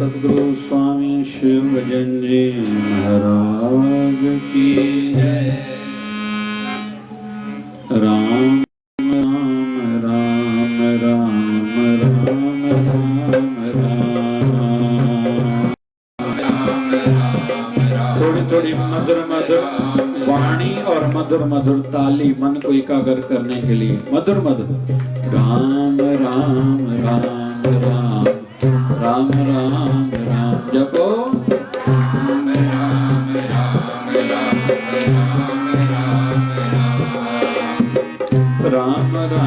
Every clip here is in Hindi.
सद्गुरु स्वामी शिव भजन जी महाराज की जय। राम राम राम राम राम राम राम। थोड़ी थोड़ी मधुर मधुर वाणी और मधुर मधुर ताली मन को एकाग्र करने के लिए मधुर मधुर राम राम राम राम राम राम राम जपो। राम राम राम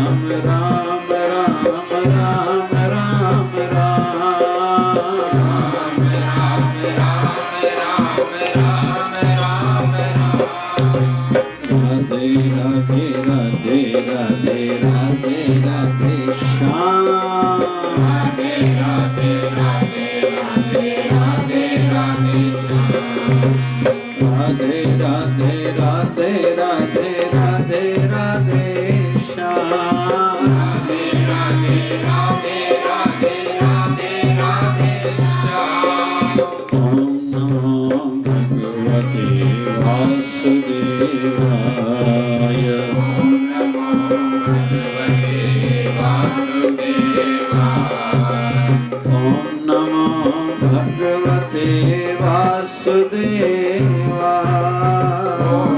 राम राम राम राम राम राम राधे राधे राधे राधे राधे राधे श्याम। राधे राधे राधे राधे राधे राधे श्याम। राधे राधे राधे राधे राधे राधे श्याम। राधे राधे राधे राधे राधे राधे श्याम। ओम नमो भगवते वासुदेवाय। ओम नमो भगवते वासुदेवाय। ओम नमो भगवते वासुदेवाय। ओम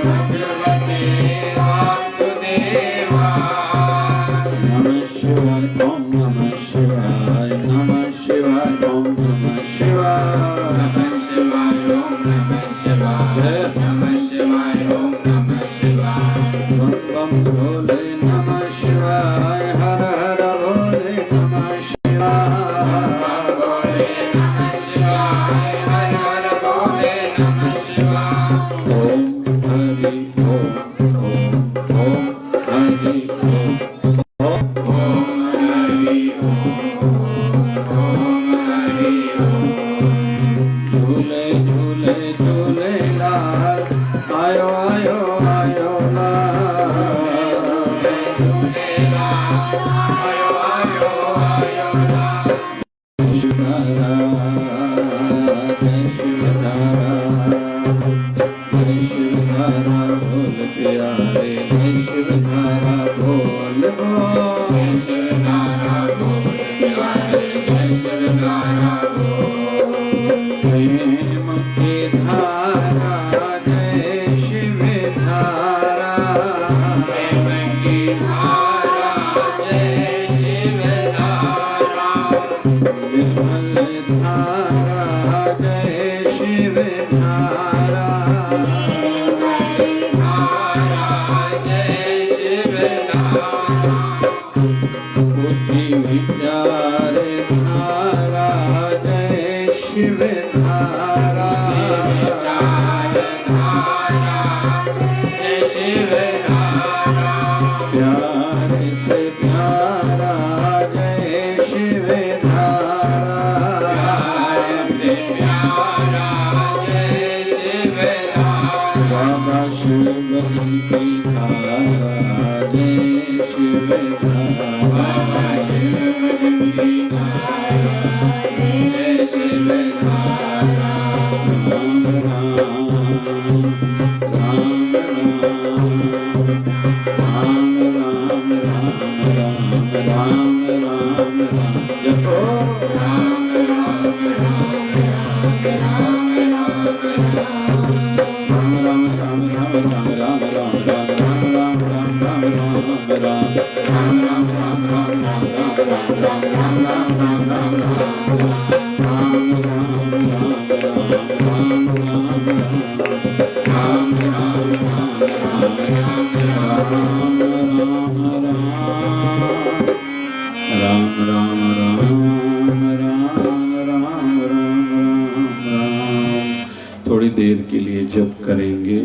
भगवते वासुदेवाय। नमः शिवाय ओम नमः शिवाय नमः शिवाय ओम नमः शिवाय नमः शिवाय ओम नमः शिवाय नमः शिवाय ओम नमः शिवाय। बम बम भोले नमः शिवाय हर हर भोले नमः शिवाय। भोले नमः शिवाय हर हर भोले नमः शिवाय। ओम हरि ओम ओम ओम हरि ओम ओम हरि ओम ओम हरि ओम। झूले झूले झूले लाल आयो आयो आयो लाल। झूले लाल आयो आयो आयो लाल। शिवधारा जय शिवधारा जय शिवधारा बोल प्यारे जय शिवधारा बोल बोल। जय शिवधारा बोल प्यारे जय शिवधारा बोल। प्रेम की धारा जय शिवधारा। प्रेम की धारा जय शिवधारा। निर्मल धारा जय शिवधारा। निर्मल धारा जय शिवधारा। बुद्धि विचार धारा जय शिवधारा। विचार धारा जय शिवधारा। प्यार से प्यारा जय शिवधारा। प्यार से प्यारा जय शिवधारा। बाबा शिव की धारा जय शिवधारा। बाबा शिव की धारा जय शिवधारा। राम राम राम राम राम राम राम राम राम जपो। राम राम राम राम राम राम राम राम राम राम राम राम राम राम थोड़ी देर के लिए जप करेंगे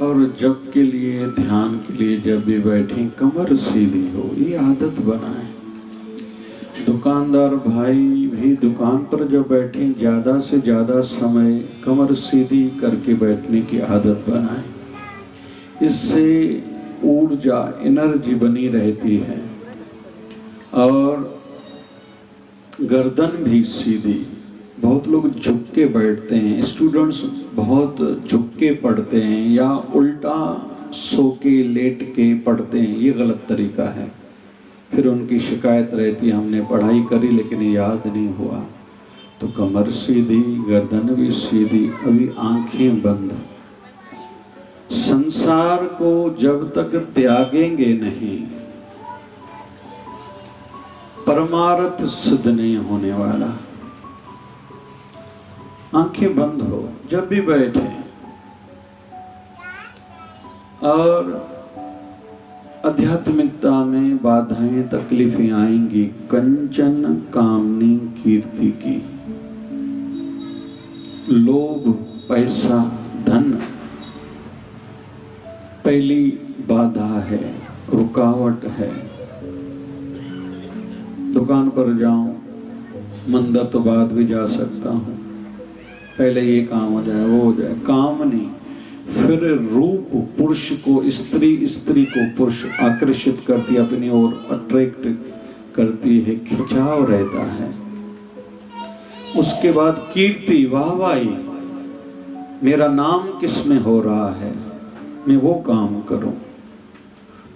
और जप के लिए ध्यान के लिए जब भी बैठें कमर सीधी हो, ये आदत बनाएं। दुकानदार भाई भी दुकान पर जब बैठें ज्यादा से ज्यादा समय कमर सीधी करके बैठने की आदत बनाएं। इससे ऊर्जा एनर्जी बनी रहती है और गर्दन भी सीधी। बहुत लोग झुक के बैठते हैं, स्टूडेंट्स बहुत झुक के पढ़ते हैं या उल्टा सो के लेट के पढ़ते हैं, ये गलत तरीका है। फिर उनकी शिकायत रहती है हमने पढ़ाई करी लेकिन याद नहीं हुआ। तो कमर सीधी, गर्दन भी सीधी, अभी आंखें बंद। संसार को जब तक त्यागेंगे नहीं, परमार्थ सिद्ध नहीं होने वाला। आंखें बंद हो जब भी बैठे, और आध्यात्मिकता में बाधाएं तकलीफें आएंगी। कंचन कामनी कीर्ति की, लोभ, पैसा, धन पहली बाधा है, रुकावट है। दुकान पर जाऊं, मंदिर तो बाद भी जा सकता हूं, पहले ये काम हो जाए, वो हो जाए, काम नहीं। फिर रूप, पुरुष को स्त्री, स्त्री को पुरुष आकर्षित करती है, अपनी ओर अट्रैक्ट करती है, खिंचाव रहता है। उसके बाद कीर्ति, वाहवाही, मेरा नाम किसमें हो रहा है, मैं वो काम करूं।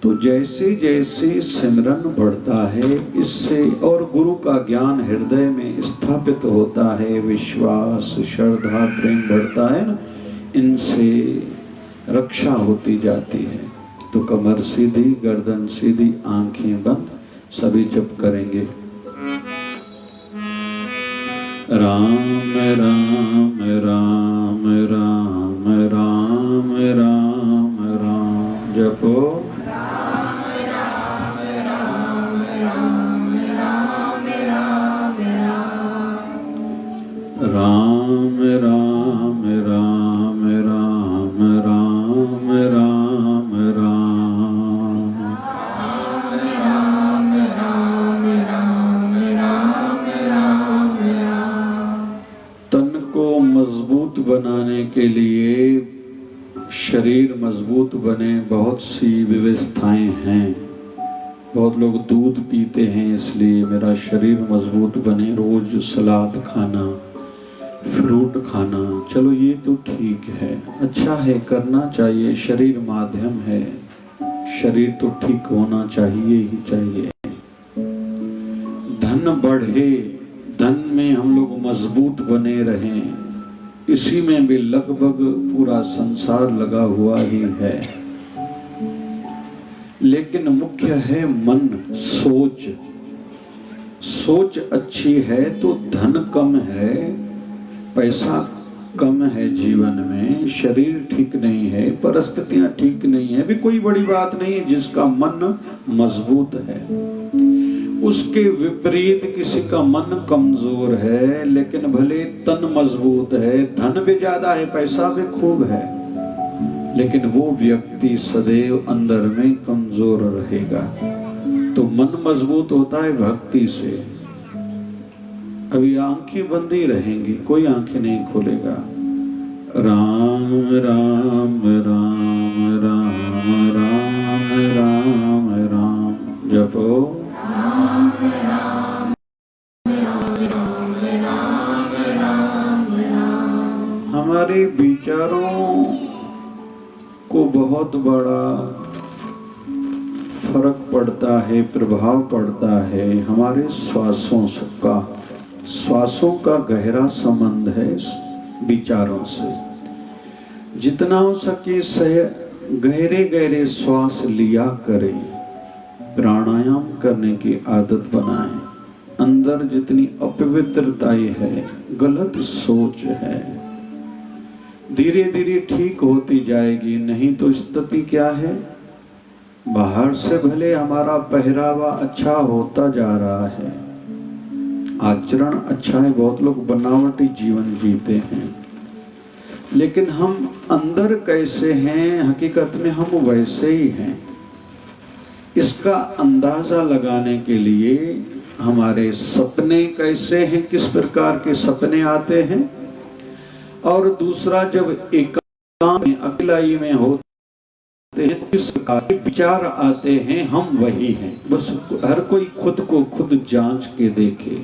तो जैसे जैसे सिमरन बढ़ता है इससे, और गुरु का ज्ञान हृदय में स्थापित होता है, विश्वास, श्रद्धा, प्रेम बढ़ता है ना, इनसे रक्षा होती जाती है। तो कमर सीधी, गर्दन सीधी, आंखें बंद, सभी जप करेंगे। राम राम राम राम राम राम राम जपो। राम राम राम राम राम राम राम। तन को मजबूत बनाने के लिए, शरीर मजबूत बने, बहुत सी व्यवस्थाएं हैं। बहुत लोग दूध पीते हैं इसलिए मेरा शरीर मजबूत बने, रोज सलाद खाना, फ्रूट खाना, चलो ये तो ठीक है, अच्छा है, करना चाहिए, शरीर माध्यम है, शरीर तो ठीक होना चाहिए ही चाहिए। धन बढ़े, धन में हम लोग मजबूत बने रहें, इसी में भी लगभग पूरा संसार लगा हुआ ही है। लेकिन मुख्य है मन, सोच। सोच अच्छी है तो धन कम है, पैसा कम है जीवन में, शरीर ठीक नहीं है, परिस्थितियां ठीक नहीं है, भी कोई बड़ी बात नहीं है जिसका मन मजबूत है। उसके विपरीत किसी का मन कमजोर है लेकिन भले तन मजबूत है, धन भी ज्यादा है, पैसा भी खूब है, लेकिन वो व्यक्ति सदैव अंदर में कमजोर रहेगा। तो मन मजबूत होता है भक्ति से। अभी आंखें बंद ही रहेंगी, कोई आंखें नहीं खोलेगा। राम राम राम राम राम राम राम जपो। हमारे विचारों को बहुत बड़ा फर्क पड़ता है, प्रभाव पड़ता है हमारे श्वासों का। श्वासों का गहरा संबंध है विचारों से। जितना हो सके गहरे गहरे श्वास लिया करें, प्राणायाम करने की आदत बनाएं। अंदर जितनी अपवित्रताएं है, गलत सोच है, धीरे धीरे ठीक होती जाएगी। नहीं तो स्थिति क्या है, बाहर से भले हमारा पहरावा अच्छा होता जा रहा है, आचरण अच्छा है, बहुत लोग बनावटी जीवन जीते हैं, लेकिन हम अंदर कैसे हैं, हकीकत में हम वैसे ही हैं। इसका अंदाजा लगाने के लिए हमारे सपने कैसे हैं, किस प्रकार के सपने आते हैं, और दूसरा जब एकांत में अकेलाई में होते हैं किस प्रकार के विचार आते हैं, हम वही हैं। बस हर कोई खुद को खुद जांच के देखे।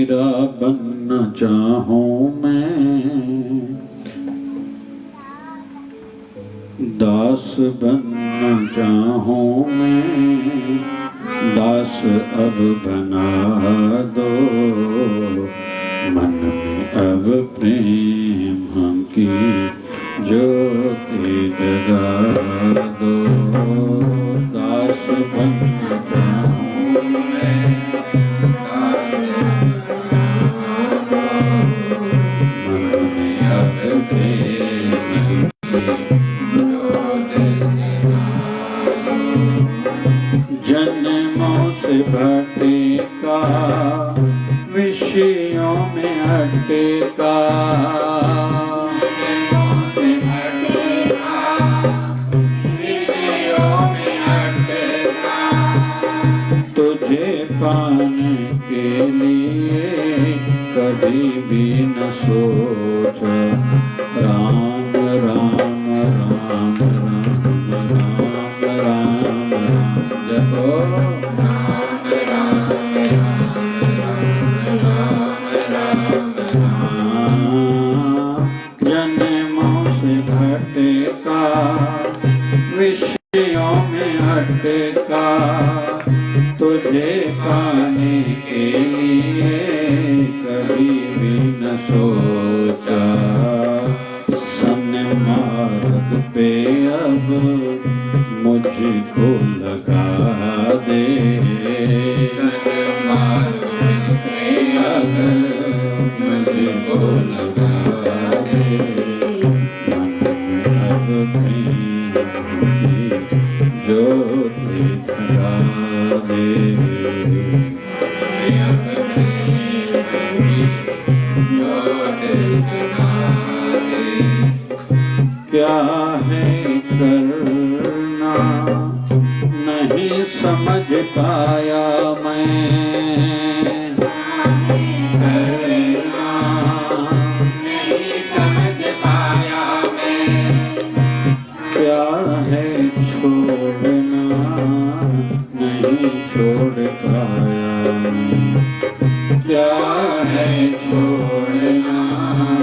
चाहूं मैं, दास बनना चाहूं मैं, दास अब बना दो, मन में अब प्रेम की ज्योति जगा दो। दास बनना चाहूं मैं, दास मन में अब प्रेम जन्मों से भटका, विषयों में अटका, जन्मों से भटका, विषयों में अटका, तुझे पाने के लिए कभी भी न सोचा, राम राम राम राम राम राम राम जपो, राम राम राम राम। जन्मों से भटका, विषयों में अटका, तुझे पाने के लिए कभी भी न सोचा, सन्मार्ग पे अब मुझको लगा दे, सन्मार्ग पे अब मुझको लगा दे, अब प्रेम की ज्योति जगा दे, अब प्रेम की ज्योति जगा दे। क्या है करना नहीं समझ पाया मैं, करना नहीं समझ पाया मैं, क्या है छोड़ना नहीं छोड़ पाया मैं, क्या है छोड़ना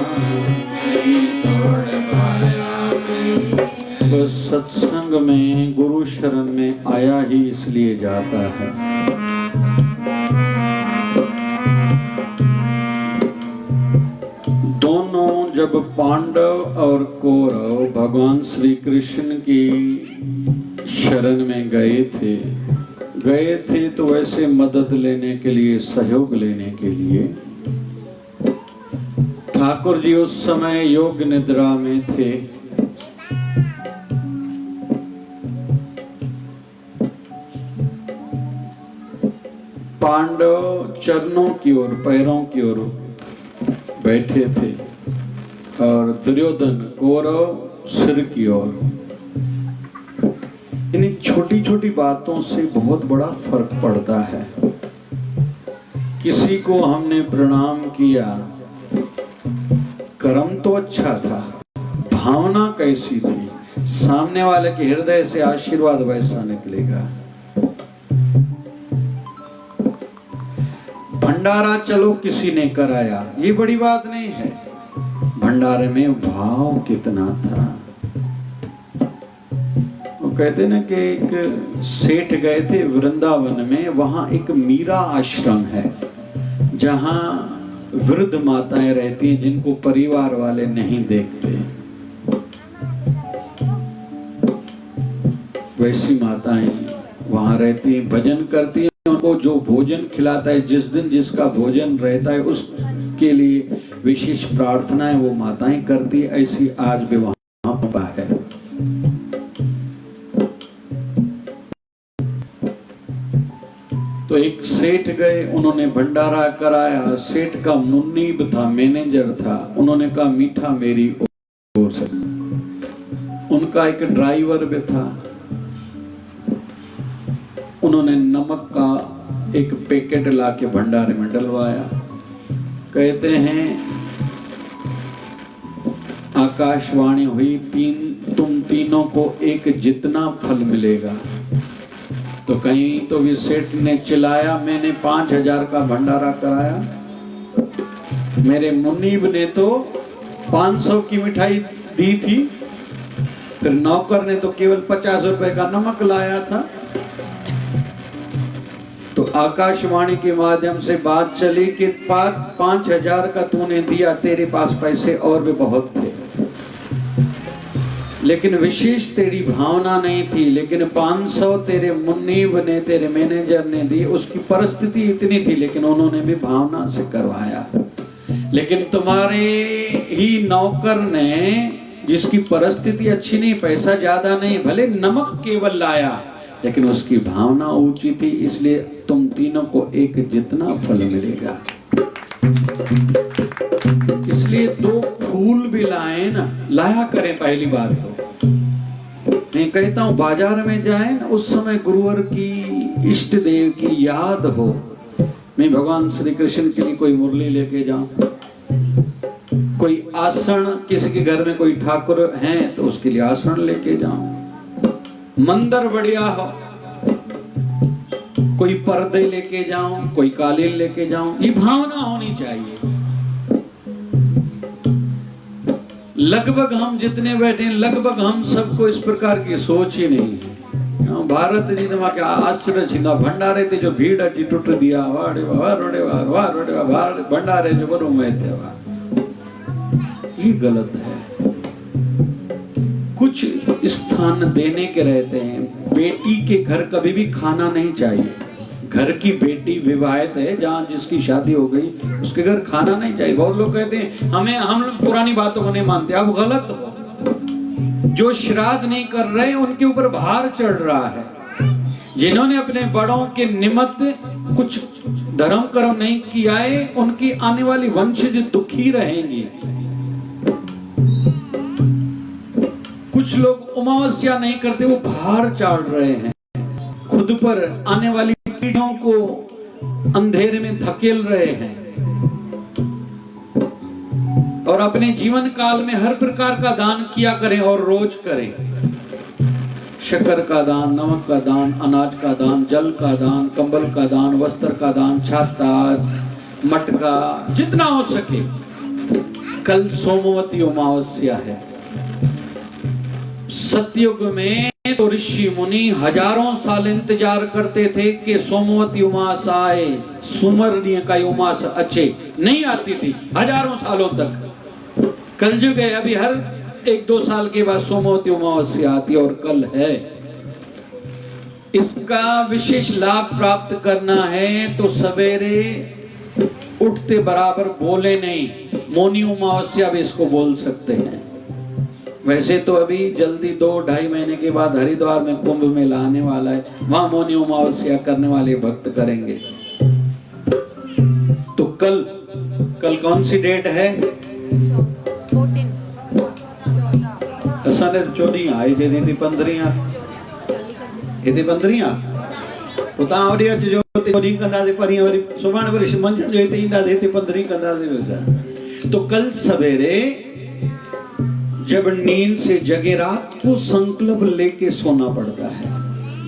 नहीं छोड़ पाया मैं। बस सत्संग में गुरु शरण में आया ही इसलिए जाता है। दोनों जब पांडव और कौरव भगवान श्री कृष्ण की शरण में गए थे तो वैसे मदद लेने के लिए, सहयोग लेने के लिए। ठाकुर जी उस समय योग निद्रा में थे। पांडव चरणों की ओर, पैरों की ओर बैठे थे और दुर्योधन कौरव सिर की ओर। इन छोटी छोटी बातों से बहुत बड़ा फर्क पड़ता है। किसी को हमने प्रणाम किया, कर्म तो अच्छा था, भावना कैसी थी, सामने वाले के हृदय से आशीर्वाद वैसा निकलेगा। भंडारा चलो किसी ने कराया, ये बड़ी बात नहीं है, भंडारे में भाव कितना था। वो कहते ना कि एक सेठ गए थे वृंदावन में, वहां एक मीरा आश्रम है जहां वृद्ध माताएं रहती हैं जिनको परिवार वाले नहीं देखते। वैसी माताएं वहां रहती हैं, भजन करती हैं। उनको जो भोजन खिलाता है, जिस दिन जिसका भोजन रहता है उसके लिए विशेष प्रार्थनाएं वो माताएं करती है। ऐसी आज भी वहां है। तो एक सेठ गए, उन्होंने भंडारा कराया। सेठ का मुन्नीब था, मैनेजर था। उन्होंने कहा मीठा मेरी ओर से। उनका एक ड्राइवर भी था। उन्होंने नमक का एक पैकेट लाके भंडारे में डलवाया। कहते हैं आकाशवाणी हुई, तुम तीनों को एक जितना फल मिलेगा। तो कहीं तो भी सेठ ने चिल्लाया, मैंने 5000 का भंडारा कराया, मेरे मुनीब ने तो 500 की मिठाई दी थी, फिर नौकर ने तो केवल 50 रुपए का नमक लाया था। तो आकाशवाणी के माध्यम से बात चली कि 5,000 का तूने दिया, तेरे पास पैसे और भी बहुत थे, लेकिन विशेष तेरी भावना नहीं थी। लेकिन 500 तेरे मुनीब ने, तेरे मैनेजर ने दी, उसकी परिस्थिति इतनी थी, लेकिन उन्होंने भी भावना से करवाया। लेकिन तुम्हारे ही नौकर ने, जिसकी परिस्थिति अच्छी नहीं, पैसा ज्यादा नहीं, भले नमक केवल लाया, लेकिन उसकी भावना ऊंची थी, इसलिए तुम तीनों को एक जितना फल मिलेगा। इसलिए 2 फूल भी लाए ना, लाया करें। पहली बात तो मैं कहता हूं, बाजार में जाए ना, उस समय गुरुवर की, इष्ट देव की याद हो। मैं भगवान श्री कृष्ण के लिए कोई मुरली लेके जाऊं, कोई आसन, किसी के घर में कोई ठाकुर हैं तो उसके लिए आसन लेके जाऊं, मंदिर बढ़िया हो, कोई पर्दे लेके जाऊं, कोई कालीन लेके जाऊं, ये भावना होनी चाहिए। लगभग हम जितने बैठे हैं, लगभग हम सबको इस प्रकार की सोच ही नहीं है। भारत जी ने क्या आश्चर्य छिंदा भंडारे थे जो भीड़ अटी टूट दिया, वाड़े वाह रोड़े वाह वाह रोड़े वाह, भंडारे जो करो मैं थे वाह, ये गलत है। कुछ स्थान देने के रहते हैं। बेटी के घर कभी भी खाना नहीं चाहिए। घर की बेटी विवाहित है, जहाँ जिसकी शादी हो गई, उसके घर खाना नहीं चाहिए। बहुत लोग कहते हैं हम पुरानी बातों को नहीं मानते। अब गलत हो। जो श्राद्ध नहीं कर रहे उनके ऊपर भार चढ़ रहा है। जिन्होंने अपने बड़ों के निमित्त कुछ धर्म कर्म नहीं किया है, उनकी आने वाली वंशज दुखी रहेंगी। कुछ लोग अमावस्या नहीं करते, वो भार चाड़ रहे हैं खुद पर, आने वाली पीढ़ियों को अंधेरे में धकेल रहे हैं। और अपने जीवन काल में हर प्रकार का दान किया करें और रोज करें। शक्कर का दान, नमक का दान, अनाज का दान, जल का दान, कंबल का दान, वस्त्र का दान, छाता, मटका, जितना हो सके। कल सोमवती अमावस्या है। सतयुग में तो ऋषि मुनि हजारों साल इंतजार करते थे कि सोमवती उमास आए। सुमरनीय का उमास अच्छे नहीं आती थी हजारों सालों तक। कलयुग है, अभी हर 1-2 साल के बाद सोमवती अमावस्या आती है, और कल है। इसका विशेष लाभ प्राप्त करना है तो सवेरे उठते बराबर बोले नहीं। मौनी अमावस्या भी इसको बोल सकते हैं। वैसे तो अभी जल्दी 2-2.5 महीने के बाद हरिद्वार में कुंभ मेला आने वाला है, वहां मौनी अमावस्या करने वाले भक्त करेंगे। तो कल कौन सी डेट है? 14 आई दे दी 15 ये 15 उतावरी जो नहीं कंदा दे परी और सुभान पर मंझन जो इंदा देते 15 कंदा दे। तो कल सवेरे जब नींद से जगे, रात को संकल्प लेके सोना पड़ता है,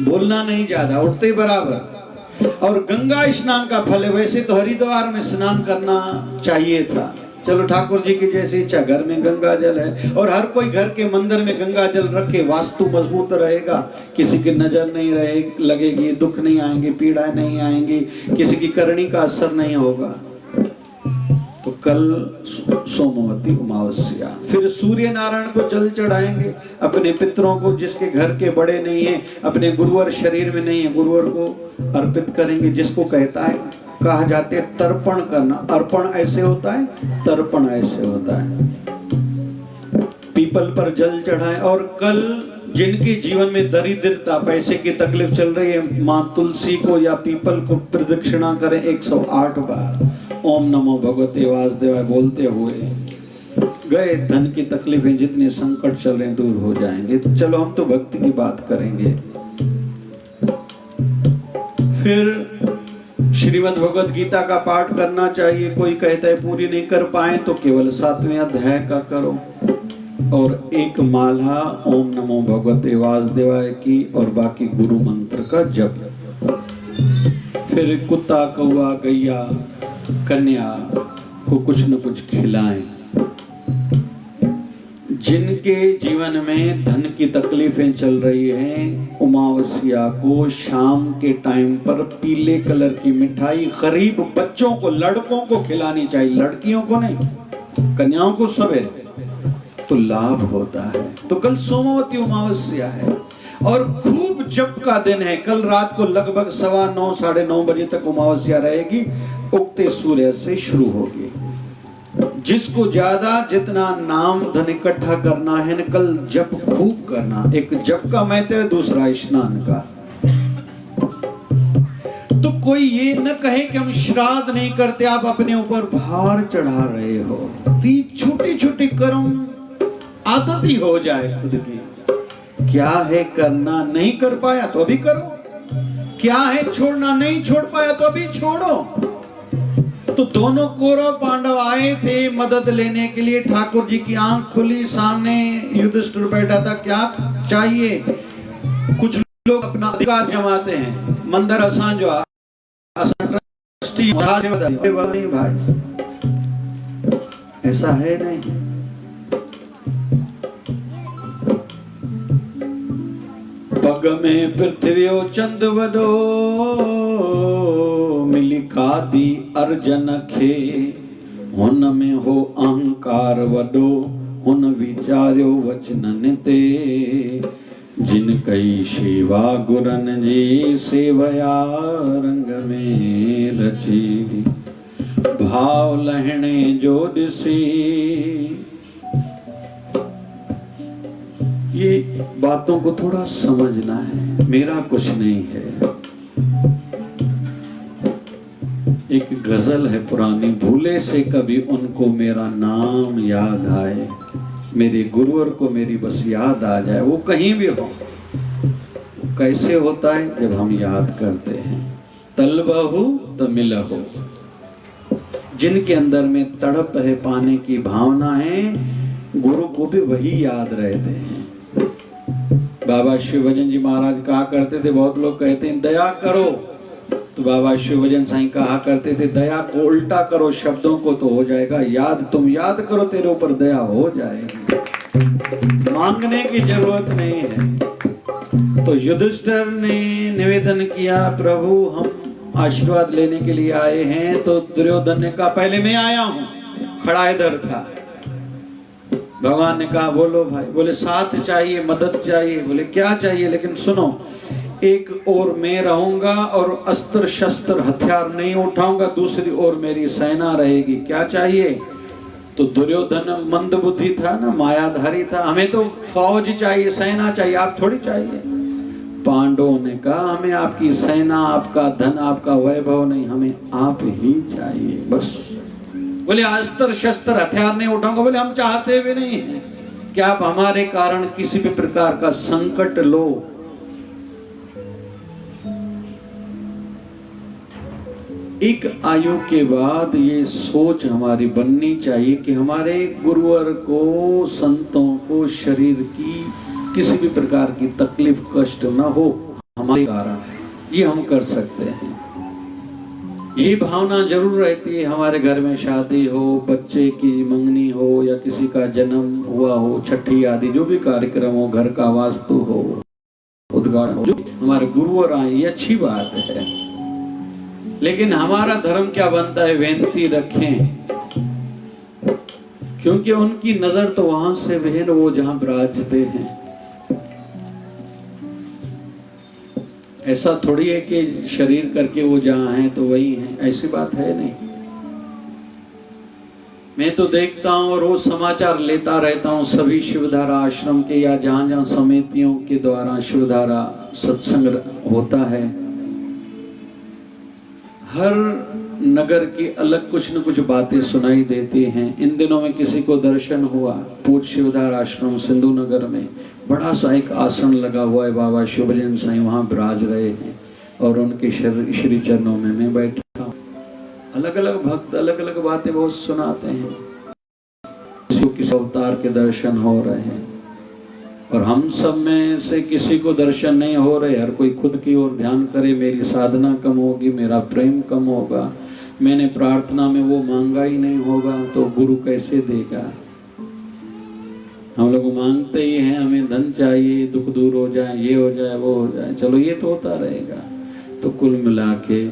बोलना नहीं ज्यादा, उठते बराबर। और गंगा स्नान का फल है। वैसे तो हरिद्वार में स्नान करना चाहिए था, चलो ठाकुर जी की जैसी इच्छा, घर में गंगा जल है और हर कोई घर के मंदिर में गंगा जल रखे, वास्तु मजबूत रहेगा, किसी की नजर नहीं लगेगी, दुख नहीं आएंगे, पीड़ाएं नहीं आएंगी, किसी की करनी का असर नहीं होगा। तो कल सोमवती अमावस्या। फिर सूर्य नारायण को जल चढ़ाएंगे, अपने पितरों को, जिसके घर के बड़े नहीं है, अपने गुरुवर शरीर में नहीं है, गुरुवर को अर्पित करेंगे। जिसको कहा जाते है तर्पण करना। अर्पण ऐसे होता है, तर्पण ऐसे होता है। पीपल पर जल चढ़ाएं। और कल जिनके जीवन में दरिद्रता, पैसे की तकलीफ चल रही है, माँ तुलसी को या पीपल को प्रदक्षिणा करें 108 बार। ओम नमो भगवते वासुदेवाय बोलते हुए गए, धन की तकलीफें, जितने संकट चल रहे हैं दूर हो जाएंगे। तो चलो हम तो भक्ति की बात करेंगे। फिर श्रीमद् भगवद गीता का पाठ करना चाहिए। कोई कहता है पूरी नहीं कर पाए तो केवल 7वें अध्याय का करो, और एक माला ओम नमो भगवते वासुदेवाय की, और बाकी गुरु मंत्र का जप। फिर कुत्ता, कौवा, गैया, कन्या, को कुछ न कुछ खिलाएं। जिनके जीवन में धन की तकलीफें चल रही हैं, अमावस्या को शाम के टाइम पर पीले कलर की मिठाई गरीब बच्चों को, लड़कों को खिलानी चाहिए, लड़कियों को नहीं, कन्याओं को सवेरे, तो लाभ होता है। तो कल सोमवती अमावस्या है और खूब जप का दिन है। कल रात को लगभग 9:15 साढ़े 9 बजे तक अमावस्या रहेगी, उगते सूर्य से शुरू होगी। जिसको ज्यादा जितना नाम धन इकट्ठा करना है न, कल जप खूब करना। एक जप का महत्व है, दूसरा स्नान का। तो कोई ये न कहे कि हम श्राद्ध नहीं करते, आप अपने ऊपर भार चढ़ा रहे हो। छोटी छोटी कर्म आदत ही हो जाए खुद की। क्या है करना, नहीं कर पाया तो अभी करो। क्या है छोड़ना, नहीं छोड़ पाया तो अभी छोड़ो। तो दोनों कौरव पांडव आए थे मदद लेने के लिए। ठाकुर जी की आंख खुली, सामने युधिष्ठिर बैठा था। क्या चाहिए? कुछ लोग अपना अधिकार जमाते हैं। मंदर असां जो भाई, ऐसा है नहीं। पग में पृथ्वी चंद वडो, मिली खादी अर्जन खे। हुन में हो अहंकार वडो, हुन विचार्यो वचनन ते। जिन कई शेवा गुरन जी, सेवया रंग में रची। भाव लहणे जो दिसी। ये बातों को थोड़ा समझना है, मेरा कुछ नहीं है। एक गजल है पुरानी, भूले से कभी उनको मेरा नाम याद आए। मेरे गुरुवर को मेरी बस याद आ जाए, वो कहीं भी हो। कैसे होता है? जब हम याद करते हैं। तलबहु तो मिलहु। जिनके अंदर में तड़प है, पाने की भावना है, गुरु को भी वही याद रहते हैं। बाबा शिवभजन जी महाराज कहा करते थे, बहुत लोग कहते हैं दया करो, तो बाबा शिवभजन साईं कहा करते थे दया को उल्टा करो शब्दों को तो हो जाएगा याद। तुम याद करो, तेरे ऊपर दया हो जाएगी। मांगने की जरूरत नहीं है। तो युधिष्ठिर ने निवेदन किया, प्रभु हम आशीर्वाद लेने के लिए आए हैं। तो दुर्योधन ने कहा पहले मैं आया हूं, खड़ा इधर था। भगवान ने कहा बोलो भाई। बोले साथ चाहिए, मदद चाहिए। बोले क्या चाहिए? लेकिन सुनो, एक ओर मैं रहूंगा और अस्त्र शस्त्र हथियार नहीं उठाऊंगा, दूसरी ओर मेरी सेना रहेगी। क्या चाहिए? तो दुर्योधन मंदबुद्धि था ना, मायाधारी था। हमें तो फौज चाहिए, सेना चाहिए, आप थोड़ी चाहिए। पांडवों ने कहा हमें आपकी सेना, आपका धन, आपका वैभव नहीं, हमें आप ही चाहिए बस। बोले अस्त्र शस्त्र हथियार नहीं उठाऊंगा। बोले हम चाहते भी नहीं है कि आप हमारे कारण किसी भी प्रकार का संकट लो। एक आयु के बाद ये सोच हमारी बननी चाहिए कि हमारे गुरुवर को, संतों को शरीर की किसी भी प्रकार की तकलीफ कष्ट न हो हमारे कारण। ये हम कर सकते हैं। ये भावना जरूर रहती है। हमारे घर में शादी हो, बच्चे की मंगनी हो, या किसी का जन्म हुआ हो, छठी आदि जो भी कार्यक्रम हो, घर का वास्तु हो, उद्घाटन हो, जो हमारे गुरुवर आए, ये अच्छी बात है। लेकिन हमारा धर्म क्या बनता है? वेंती रखें, क्योंकि उनकी नजर तो वहां से भी वो जहां विराजते हैं। ऐसा थोड़ी है कि शरीर करके वो जहां हैं तो वही हैं, ऐसी बात है नहीं। मैं तो देखता हूँ, रोज समाचार लेता रहता हूँ सभी शिवधारा आश्रम के, या जहां जहां समितियों के द्वारा शिवधारा सत्संग होता है, हर नगर की अलग कुछ न कुछ बातें सुनाई देती हैं। इन दिनों में किसी को दर्शन हुआ, पूज्य शिवधारा आश्रम सिंधु नगर में बड़ा सा एक आसन लगा हुआ है, बाबा शिवभजन साईं वहां विराज रहे हैं और उनके श्री चरणों में मैं बैठा हूं। अलग अलग भक्त अलग अलग बातें बहुत सुनाते हैं। किसी अवतार के दर्शन हो रहे हैं और हम सब में से किसी को दर्शन नहीं हो रहे। हर कोई खुद की ओर ध्यान करे, मेरी साधना कम होगी, मेरा प्रेम कम होगा, मैंने प्रार्थना में वो मांगा ही नहीं होगा तो गुरु कैसे देगा। हम लोग मांगते ही हैं, हमें धन चाहिए, दुख दूर हो जाए, ये हो जाए, वो हो जाए, चलो ये तो होता रहेगा। तो कुल मिला के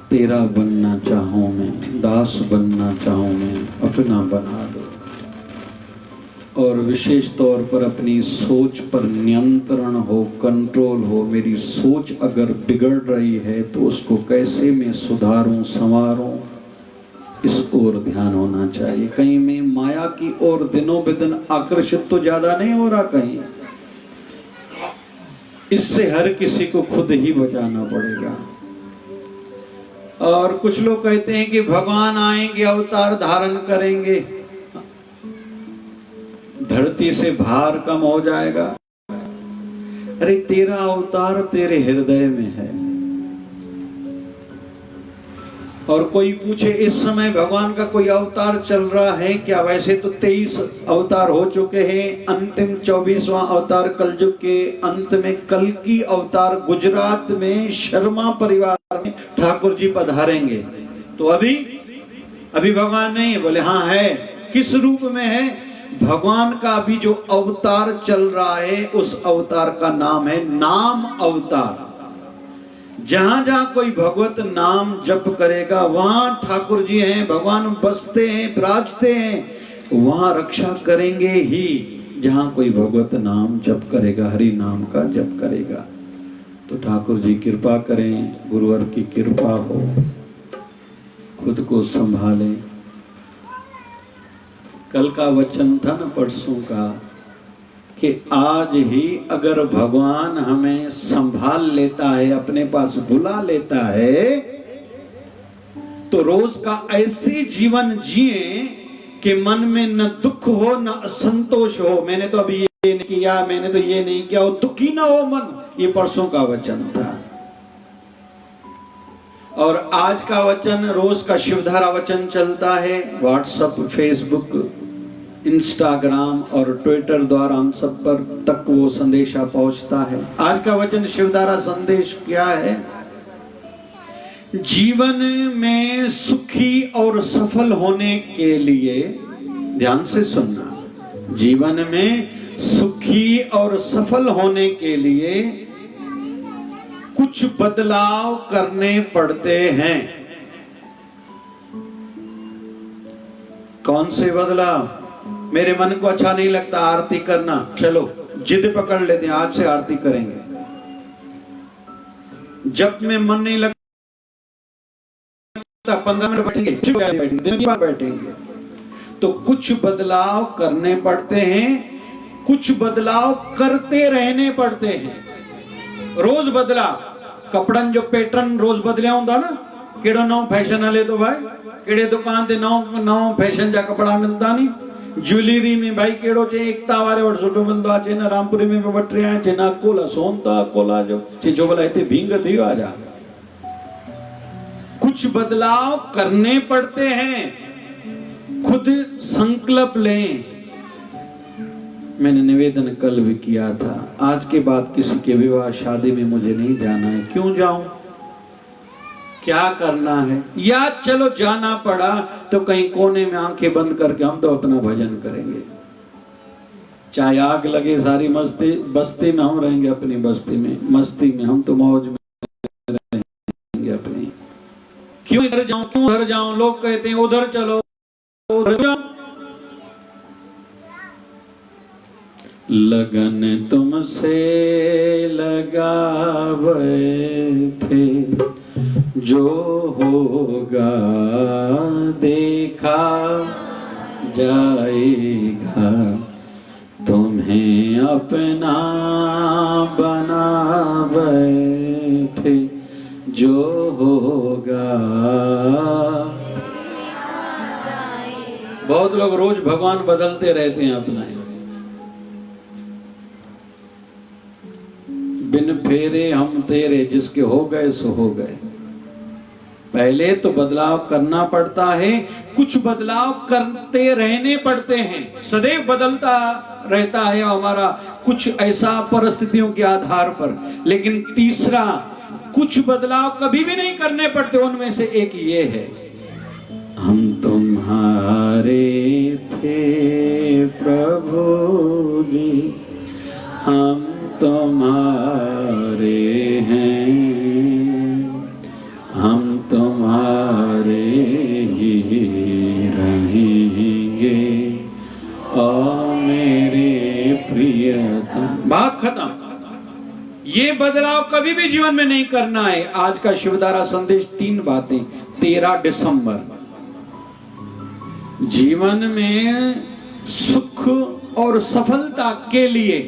तेरा बनना चाहूं मैं, दास बनना चाहूं मैं, अपना बना दो। और विशेष तौर पर अपनी सोच पर नियंत्रण हो, कंट्रोल हो। मेरी सोच अगर बिगड़ रही है तो उसको कैसे मैं सुधारूं, संवारूं, इस ओर ध्यान होना चाहिए। कहीं मैं माया की ओर दिनों बेदिन आकर्षित तो ज्यादा नहीं हो रहा कहीं। इससे हर किसी को खुद ही बचाना पड़ेगा। और कुछ लोग कहते हैं कि भगवान आएंगे, अवतार धारण करेंगे, धरती से भार कम हो जाएगा। अरे तेरा अवतार तेरे हृदय में है। और कोई पूछे इस समय भगवान का कोई अवतार चल रहा है क्या? वैसे तो 23 अवतार हो चुके हैं। अंतिम 24वां अवतार कलयुग के अंत में कल्कि अवतार गुजरात में शर्मा परिवार में ठाकुर जी पधारेंगे। तो अभी भगवान नहीं है? बोले हाँ है। किस रूप में है? भगवान का अभी जो अवतार चल रहा है उस अवतार का नाम है नाम अवतार। जहां जहां कोई भगवत नाम जप करेगा वहां ठाकुर जी हैं, भगवान बसते हैं, विराजते हैं, वहां रक्षा करेंगे ही। जहां कोई भगवत नाम जप करेगा, हरि नाम का जप करेगा। तो ठाकुर जी कृपा करें, गुरुवर की कृपा हो, खुद को संभालें। कल का वचन था ना, परसों का, कि आज ही अगर भगवान हमें संभाल लेता है, अपने पास बुला लेता है, तो रोज का ऐसे जीवन जिए कि मन में न दुख हो न असंतोष हो। मैंने तो अभी ये नहीं किया, मैंने तो ये नहीं किया, वो दुखी ना हो मन। ये परसों का वचन था। और आज का वचन, रोज का शिवधारा वचन चलता है व्हाट्सएप, फेसबुक, इंस्टाग्राम और ट्विटर द्वारा हम सब पर तक वो संदेशा पहुंचता है। आज का वचन शिवधारा संदेश क्या है? जीवन में सुखी और सफल होने के लिए, ध्यान से सुनना, जीवन में सुखी और सफल होने के लिए कुछ बदलाव करने पड़ते हैं। कौन से बदलाव? मेरे मन को अच्छा नहीं लगता आरती करना, चलो जिद पकड़ लेते हैं, आज से आरती करेंगे। जब में मन नहीं लगता 15 मिनट बैठेंगे, दिन की बात बैठेंगे। तो कुछ बदलाव करने पड़ते हैं, कुछ बदलाव करते रहने पड़ते हैं। रोज बदलाव, कपड़न जो पैटर्न रोज बदलिया होंदा ना, केड़ो नओ फैशन हले तो भाई, केड़े दुकान ते नओ फैशन जा कपड़ा मिलता नहीं। ज्वेलरी में भाई केड़ो चे एकता वाले और सुठो मिलदो आहे, ना रामपुरी में वठ रहे हैं, ना कोला सोनता कोला जो बोला इतने भींग थी आ जा। कुछ बदलाव करने पड़ते हैं, खुद संकल्प लें। मैंने निवेदन कल भी किया था, आज के बाद किसी के विवाह शादी में मुझे नहीं जाना है। क्यों जाऊं? क्या करना है? या चलो जाना पड़ा तो कहीं कोने में आंखें बंद करके हम तो अपना भजन करेंगे। चाहे आग लगे, सारी मस्ती बस्ती में हम रहेंगे, अपनी बस्ती में मस्ती में हम तो मौज में रहेंगे अपनी। क्यों इधर जाऊं, क्यों उधर जाऊं? लोग कहते हैं उधर चलो, उधर जाओ। लगन तुमसे लगावे थे, जो होगा देखा जाएगा, तुम्हें अपना बना बैठे, जो होगा। बहुत लोग रोज भगवान बदलते रहते हैं अपना। बिन फेरे हम तेरे, जिसके हो गए सो हो गए। पहले तो बदलाव करना पड़ता है, कुछ बदलाव करते रहने पड़ते हैं। सदैव बदलता रहता है हमारा कुछ ऐसा परिस्थितियों के आधार पर। लेकिन तीसरा, कुछ बदलाव कभी भी नहीं करने पड़ते। उनमें से एक ये है, हम तुम्हारे थे प्रभु जी, हम तुम्हारे हैं, हम तुम्हारे ही रहेंगे और मेरे प्रियतम। बात खत्म। ये बदलाव कभी भी जीवन में नहीं करना है। आज का शिवधारा संदेश 3 बातें। 13 दिसंबर, जीवन में सुख और सफलता के लिए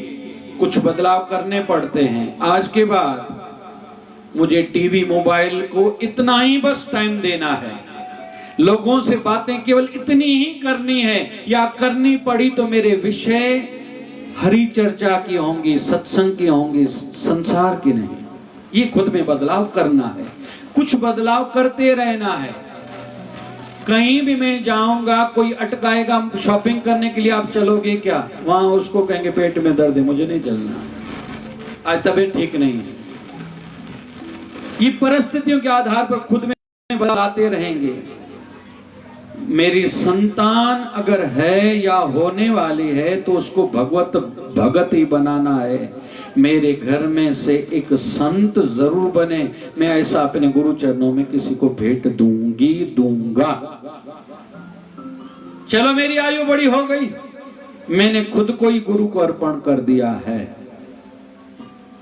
कुछ बदलाव करने पड़ते हैं। आज के बाद मुझे टीवी मोबाइल को इतना ही बस टाइम देना है, लोगों से बातें केवल इतनी ही करनी है, या करनी पड़ी तो मेरे विषय हरि चर्चा की होंगी, सत्संग की होंगी, संसार की नहीं। ये खुद में बदलाव करना है, कुछ बदलाव करते रहना है। कहीं भी मैं जाऊंगा, कोई अटकाएगा शॉपिंग करने के लिए, आप चलोगे क्या? वहां उसको कहेंगे पेट में दर्द है, मुझे नहीं चलना, आज तबीयत ठीक नहीं है। ये परिस्थितियों के आधार पर खुद में बदलाते रहेंगे। मेरी संतान अगर है या होने वाली है तो उसको भगवत भगत ही बनाना है। मेरे घर में से एक संत जरूर बने। मैं ऐसा अपने गुरु चरणों में किसी को भेंट दूंगा। चलो मेरी आयु बड़ी हो गई, मैंने खुद को ही गुरु को अर्पण कर दिया है।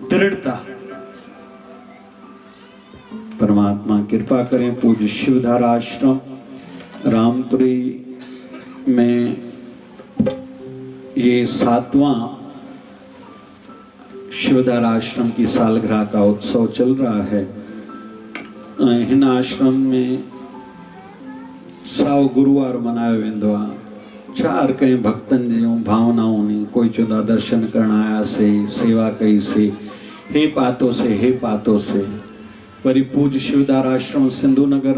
दृढ़ता। परमात्मा कृपा करें। पूज्य शिवधारा आश्रम रामपुरी में ये 7वां शिवधारा आश्रम की सालगिरह का उत्सव चल रहा है। हिन आश्रम में 100 गुरुवार मनायो वेंदो आहे। चार कई भक्तन जूं भावनाओं ने कोई चौदा दर्शन करण आया से, सेवा कई से, हे पातो से वरी पूज्य शिवधारा आश्रम सिंधु नगर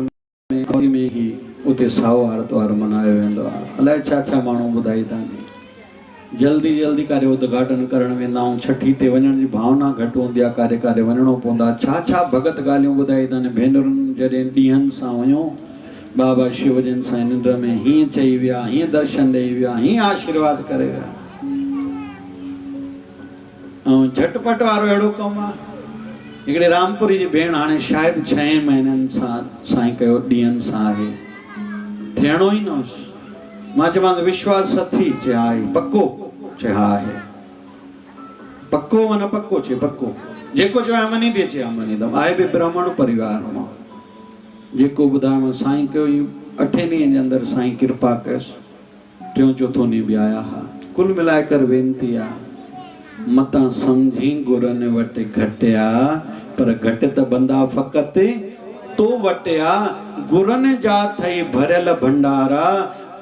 में ही उते 100 आर्तवार मनायो वेंदो आहे। अलाए छा छा माण्हू ॿुधाईंदा आहिनि। जल्दी कार्य उद्घाटन करण वेंदा आहियूं, छठी ते वञण जी भावना घटि हूंदी आहे, कार्य वञणो पवंदो आहे। छा भगत ॻाल्हियूं ॿुधाईंदा आहिनि। भेनरुनि जॾहिं ॾींहंनि सां वञो बाबा शिवजन साईं निंड में हीअं चई विया, हीअं दर्शन ॾेई विया, हीअं आशीर्वाद करे विया। ऐं झटपट वारो अहिड़ो कमु आहे। हिकिड़े रामपुरी जी भेण हाणे शायदि 6 महीननि सां साईं कयो ॾींहंनि सां आहे, थियणो ई न हुअसि। मां चयोमांसि विश्वास अथई? चए हा पक्को? चए हा आहे। पक्को माना पक्को? चए पक्को। जेको चयो मनी थी? चए हा मनींदमि। आहे बि ब्राह्मण परिवार मां। जेको ॿुधायो साईं कयो। 8 ॾींहंनि जे अंदरि साईं कृपा कयसि। 3 चौथो ॾींहुं बि आया हा। कुल मिलाए कर वेनती आहे, मतां समझी गुरनि वटि घटिया, पर घटि त बंदा फ़क़त तो वटिया। गुरनि जा थई भरियल भंडारा,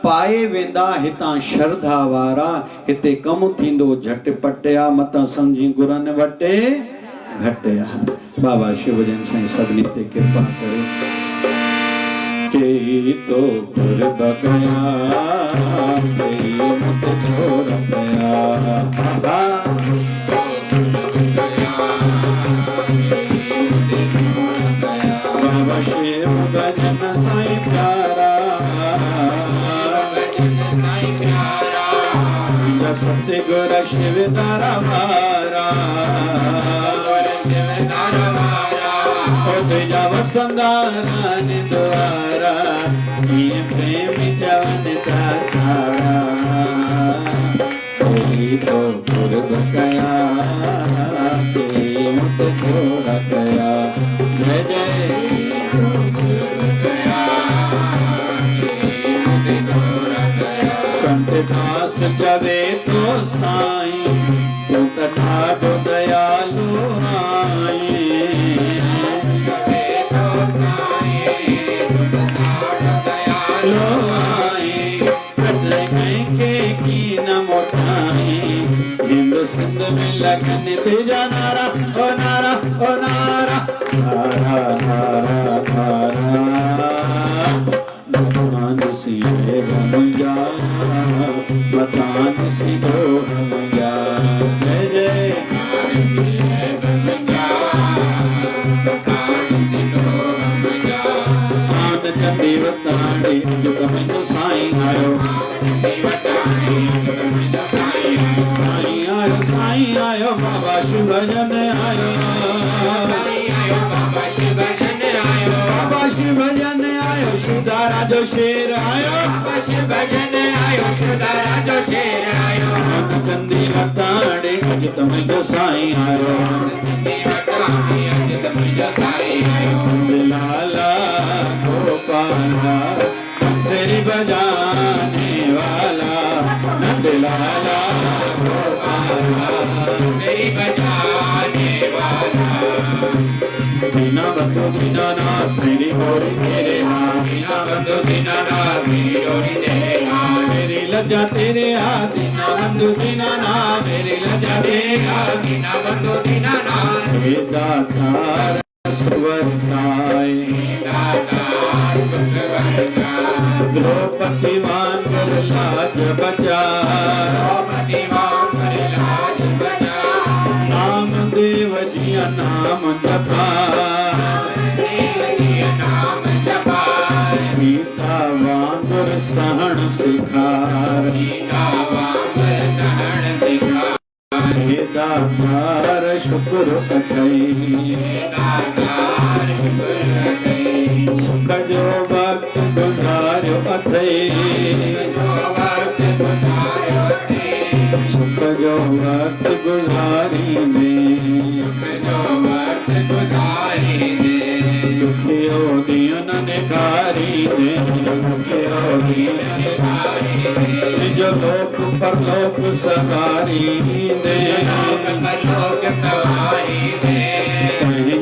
पाए वेंदा हितां श्रद्धा वारा। हिते कमु थींदो झटिपटिया, मतां समझी गुरनि वटि घटिया। बाबा शिवजन साईं सभिनी ते कृपा करे। के तो गुर बकया, के मत छोड़ पया। बाबा शिव भजन साईं प्यारा, सत्य गुर शिवधारा वारा। तुझा वसंदारा निद्वारा, ये प्रेम जवन त्रासारा। कोई तो गुर बकया, मत छोड़ पया। जय जय संत दास जवे तो साईं, तू तथा तो दयालु आई। सिंध में लगन तेजा नारा, ओ नारा, ओ नारा, नारा नारा नारा। मतान सी बन जा, मतान सी बन जा। जय जय वताड़े अज तमजो साईं आयो साईं आयो बाबा शिव भजन आयो बाबा शिव भजन आयो सुधारा जो शेर आयो चंदी वताड़े अज तमजो साईं आयो लाला गोपाला सिरी बजाने वाला नंद लाला गोपाला सिरी बजाने वाला बिना बंधु बिना नाथ मेरी गोरी तेरे हाथ बिना बंधु बिना नाथ मेरी गोरी तेरे हाथ मेरी लज्जा तेरे हाथ बिना बंधु बिना नाथ मेरी लज्जा तेरे हाथ बिना बंधु बिना नाथ हे दातार सुवरसाय द्रौपदी वानर लाज बचा नाम देव जिया नाम जपा सीता वानर सहन सिखार हे दातार शुक्र अथई सुख जो वक्त गुजार्यो अथई सुख जो वक्त गुजारी दे दुखियो दीन निकारी दे दुखियो दीन जो लोक परलोक सवारी दे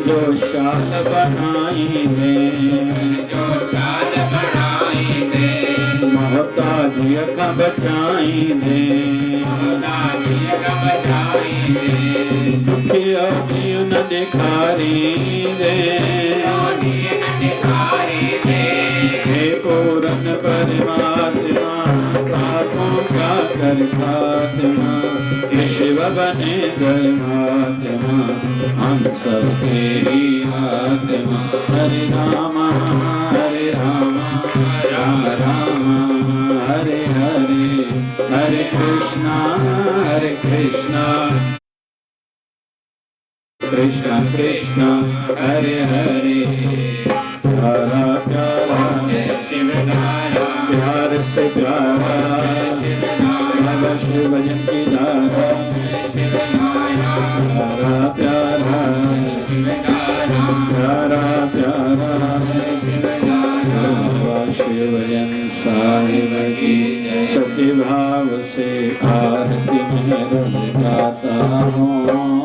जो शाल बनाई दे मोहताजिय का बचाई दे दुखियो दीन निखारी दे हे पूरन परमात्मा पापों का कर खात्मा ये शिव बने धर्मात्मा हम सब तेरी आत्मा हरे राम राम राम हरे हरे हरे कृष्णा कृष्णा कृष्णा हरे हरे प्यारा प्यारा प्यार से प्यारा बाबा शिव भजन की धारा प्यारा प्यारा प्यारा प्यारा बाबा शिव भजन साहिब की सच्चे भाव से आरती में रोज गाता हूँ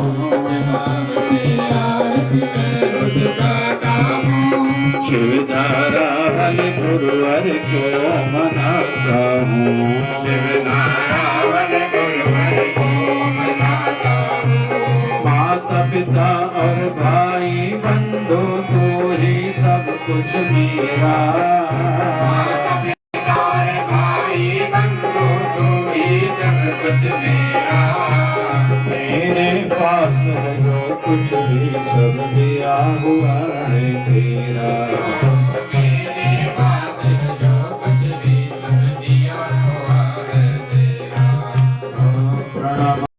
शिवधारा वाले गुरुवर को मनाता हूँ माता पिता और भाई बंधु तू ही सब कुछ मेरा मेरे पास जो कुछ